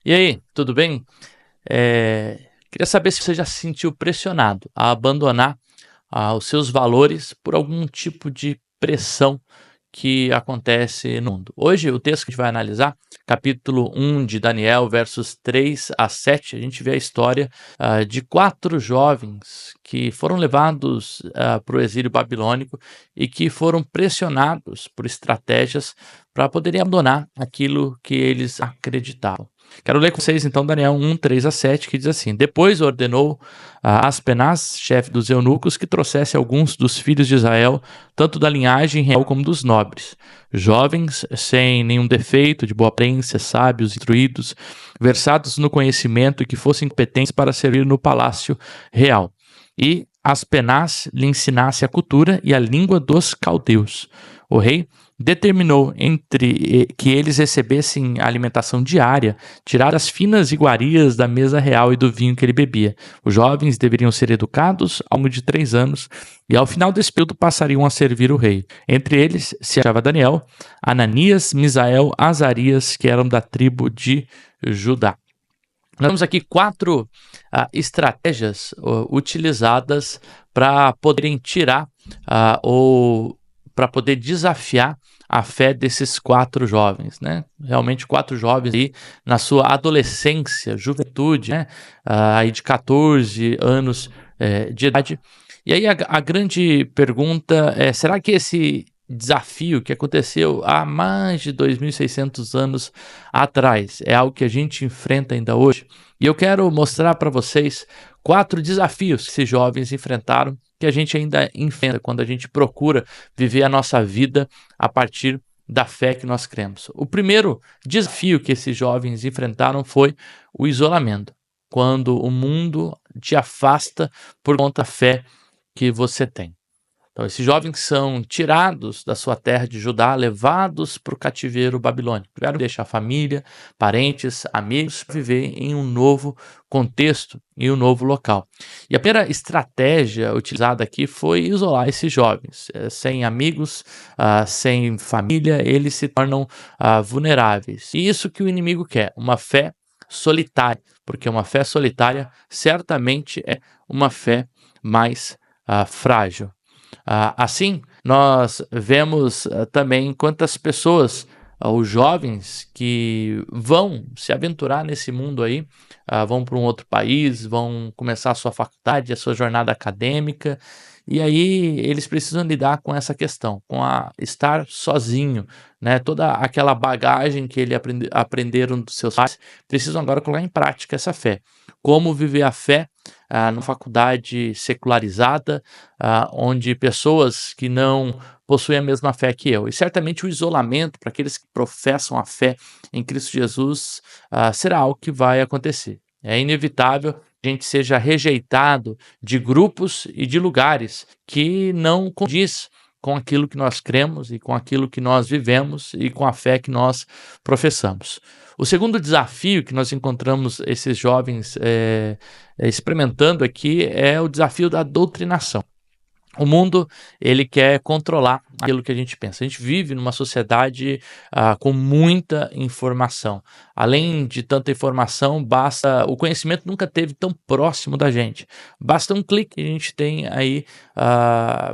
E aí, tudo bem? Queria saber se você já se sentiu pressionado a abandonar os seus valores por algum tipo de pressão que acontece no mundo. Hoje, o texto que a gente vai analisar, capítulo 1 de Daniel, versos 3 a 7, a gente vê a história de 4 jovens que foram levados para o exílio babilônico e que foram pressionados por estratégias para poderem abandonar aquilo que eles acreditavam. Quero ler com vocês então Daniel 1, 3 a 7, que diz assim: Depois ordenou a Aspenaz, chefe dos eunucos, que trouxesse alguns dos filhos de Israel, tanto da linhagem real como dos nobres, jovens, sem nenhum defeito, de boa aparência, sábios, instruídos, versados no conhecimento e que fossem competentes para servir no palácio real. E Aspenaz lhe ensinasse a cultura e a língua dos caldeus. O rei determinou que eles recebessem alimentação diária, tirar as finas iguarias da mesa real e do vinho que ele bebia. Os jovens deveriam ser educados ao longo de 3 anos e ao final desse período passariam a servir o rei. Entre eles se achava Daniel, Ananias, Misael, Azarias, que eram da tribo de Judá. Nós temos aqui 4 estratégias utilizadas para poderem tirar ou para poder desafiar a fé desses 4 jovens, né? Realmente 4 jovens aí na sua adolescência, juventude, né? Aí de 14 anos de idade. E aí a grande pergunta é: será que esse desafio que aconteceu há mais de 2.600 anos atrás é algo que a gente enfrenta ainda hoje? E eu quero mostrar para vocês 4 desafios que esses jovens enfrentaram, que a gente ainda enfrenta quando a gente procura viver a nossa vida a partir da fé que nós cremos. O primeiro desafio que esses jovens enfrentaram foi o isolamento, quando o mundo te afasta por conta da fé que você tem. Então, esses jovens são tirados da sua terra de Judá, levados para o cativeiro babilônico. Tiveram que deixar família, parentes, amigos, para viver em um novo contexto, em um novo local. E a primeira estratégia utilizada aqui foi isolar esses jovens. Sem amigos, sem família, eles se tornam vulneráveis. E isso que o inimigo quer, uma fé solitária, porque uma fé solitária certamente é uma fé mais frágil. Assim, nós vemos também quantas pessoas, os jovens que vão se aventurar nesse mundo aí, vão para um outro país, vão começar a sua faculdade, a sua jornada acadêmica, e aí eles precisam lidar com essa questão, com estar sozinho, né? Toda aquela bagagem que eles aprenderam dos seus pais, precisam agora colocar em prática essa fé. Como viver a fé numa faculdade secularizada, onde pessoas que não possuem a mesma fé que eu. E certamente o isolamento para aqueles que professam a fé em Cristo Jesus será algo que vai acontecer. É inevitável que a gente seja rejeitado de grupos e de lugares que não condiz com aquilo que nós cremos e com aquilo que nós vivemos e com a fé que nós professamos. O segundo desafio que nós encontramos esses jovens experimentando aqui é o desafio da doutrinação. O mundo, ele quer controlar aquilo que a gente pensa. A gente vive numa sociedade com muita informação. Além de tanta informação, o conhecimento nunca esteve tão próximo da gente. Basta um clique e a gente tem aí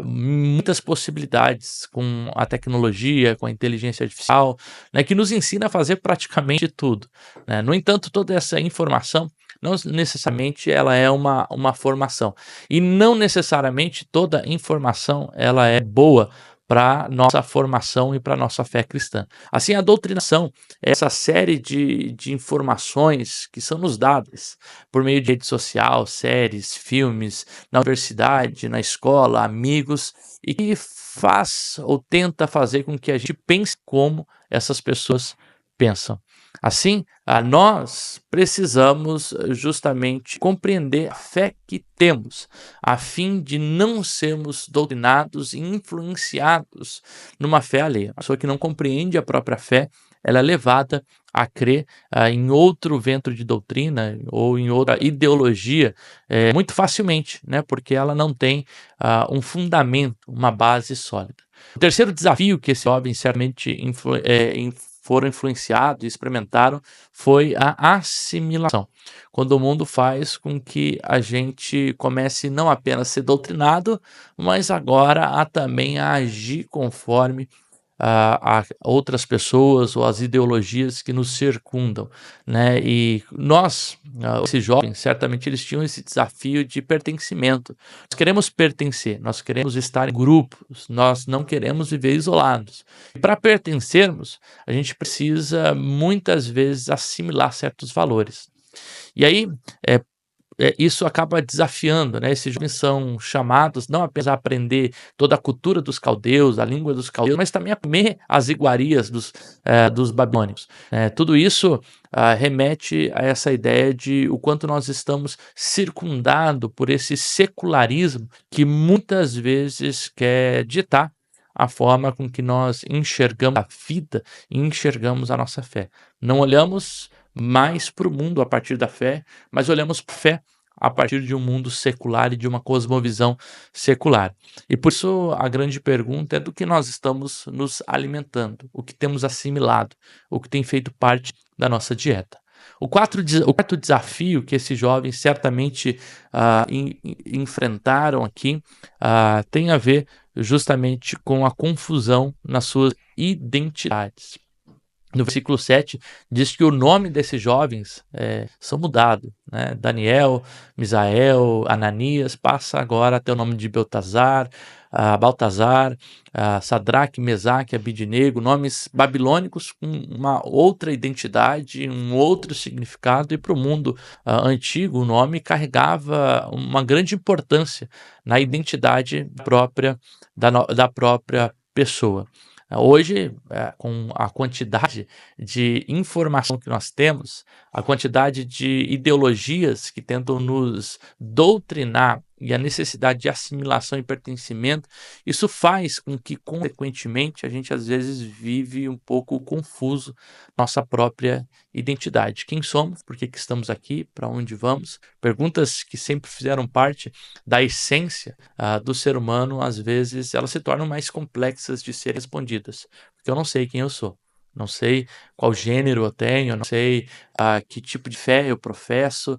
muitas possibilidades com a tecnologia, com a inteligência artificial, né, que nos ensina a fazer praticamente tudo, né? No entanto, toda essa informação não necessariamente ela é uma formação. E não necessariamente toda informação ela é boa para nossa formação e para nossa fé cristã. Assim, a doutrinação é essa série de informações que são nos dadas por meio de rede social, séries, filmes, na universidade, na escola, amigos, e que faz ou tenta fazer com que a gente pense como essas pessoas pensam. Assim, nós precisamos justamente compreender a fé que temos, a fim de não sermos doutrinados e influenciados numa fé alheia. A pessoa que não compreende a própria fé, ela é levada a crer em outro vento de doutrina ou em outra ideologia muito facilmente, né? Porque ela não tem um fundamento, uma base sólida. O terceiro desafio que esse jovem certamente foram influenciados e experimentaram foi a assimilação. Quando o mundo faz com que a gente comece não apenas a ser doutrinado, mas agora a também a agir conforme a outras pessoas ou as ideologias que nos circundam, né? E nós, esses jovens, certamente eles tinham esse desafio de pertencimento. Nós queremos pertencer, nós queremos estar em grupos, nós não queremos viver isolados. E para pertencermos, a gente precisa muitas vezes assimilar certos valores. E aí, é, isso acaba desafiando, né? Esses jovens são chamados não apenas a aprender toda a cultura dos caldeus, a língua dos caldeus, mas também a comer as iguarias dos babilônicos. Tudo isso remete a essa ideia de o quanto nós estamos circundados por esse secularismo que muitas vezes quer ditar a forma com que nós enxergamos a vida e enxergamos a nossa fé. Não olhamos mais para o mundo a partir da fé, mas olhamos para a fé a partir de um mundo secular e de uma cosmovisão secular. E por isso a grande pergunta é do que nós estamos nos alimentando, o que temos assimilado, o que tem feito parte da nossa dieta. O quarto desafio que esses jovens certamente enfrentaram aqui tem a ver justamente com a confusão nas suas identidades. No versículo 7, diz que o nome desses jovens são mudados. Né? Daniel, Misael, Ananias, passa agora até o nome de Baltazar, Sadraque, Mesaque, Abidnego, nomes babilônicos com uma outra identidade, um outro significado, e para o mundo antigo o nome carregava uma grande importância na identidade própria da própria pessoa. Hoje, com a quantidade de informação que nós temos, a quantidade de ideologias que tentam nos doutrinar e a necessidade de assimilação e pertencimento, isso faz com que, consequentemente, a gente às vezes vive um pouco confuso nossa própria identidade. Quem somos? Por que estamos aqui? Para onde vamos? Perguntas que sempre fizeram parte da essência do ser humano, às vezes elas se tornam mais complexas de serem respondidas, porque eu não sei quem eu sou. Não sei qual gênero eu tenho, não sei que tipo de fé eu professo.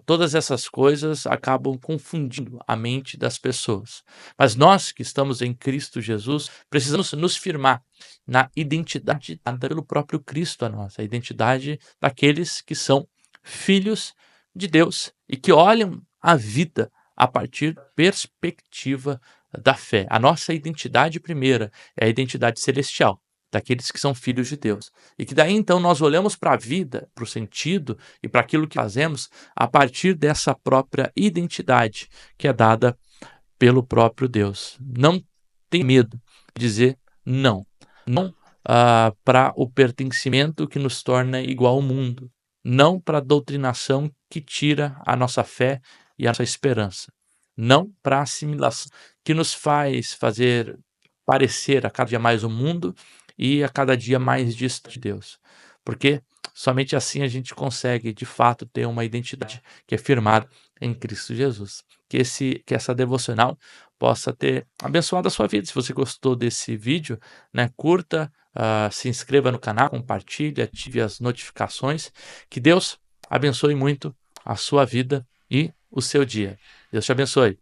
Todas essas coisas acabam confundindo a mente das pessoas. Mas nós que estamos em Cristo Jesus, precisamos nos firmar na identidade dada pelo próprio Cristo a nós, a identidade daqueles que são filhos de Deus e que olham a vida a partir da perspectiva da fé. A nossa identidade primeira é a identidade celestial, daqueles que são filhos de Deus. E que daí então nós olhamos para a vida, para o sentido e para aquilo que fazemos a partir dessa própria identidade que é dada pelo próprio Deus. Não tem medo de dizer não. Não para o pertencimento que nos torna igual ao mundo. Não para a doutrinação que tira a nossa fé e a nossa esperança. Não para a assimilação que nos faz fazer parecer a cada dia mais o mundo e a cada dia mais distante de Deus. Porque somente assim a gente consegue, de fato, ter uma identidade que é firmada em Cristo Jesus. Que essa devocional possa ter abençoado a sua vida. Se você gostou desse vídeo, né, curta, se inscreva no canal, compartilhe, ative as notificações. Que Deus abençoe muito a sua vida e o seu dia. Deus te abençoe.